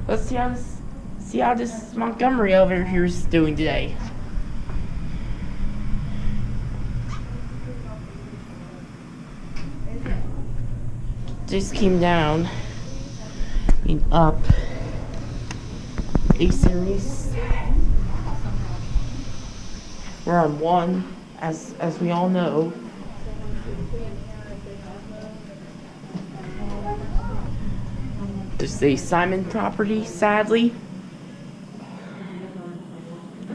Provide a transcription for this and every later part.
Let's see how this Montgomery over here is doing today. Just came down and up a series. We're on 1, as we all know. This is a Simon property, sadly.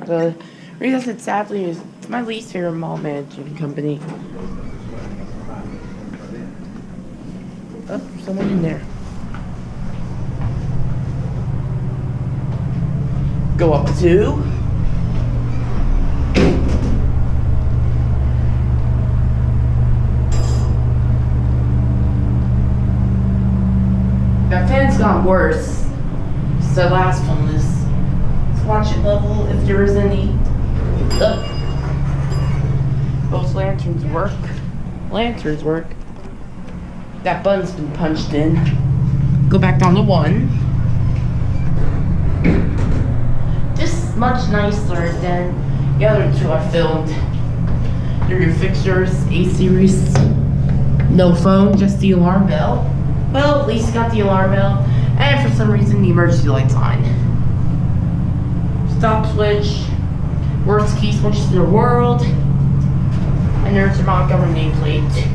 The reason I said sadly is it's my least favorite mall management company. Oh, someone in there. Go up 2. That fan's got worse. It's the last one. Let's watch it level if there is any. Both lanterns work. Lanterns work. That button's been punched in. Go back down to 1. This is much nicer than the other 2 I filmed. They're your Fixtures A-series. No phone, just the alarm bell. Well, at least got the alarm bell. And for some reason, the emergency light's on. Stop switch. Worst key switch to the world. And there's your Montgomery nameplate.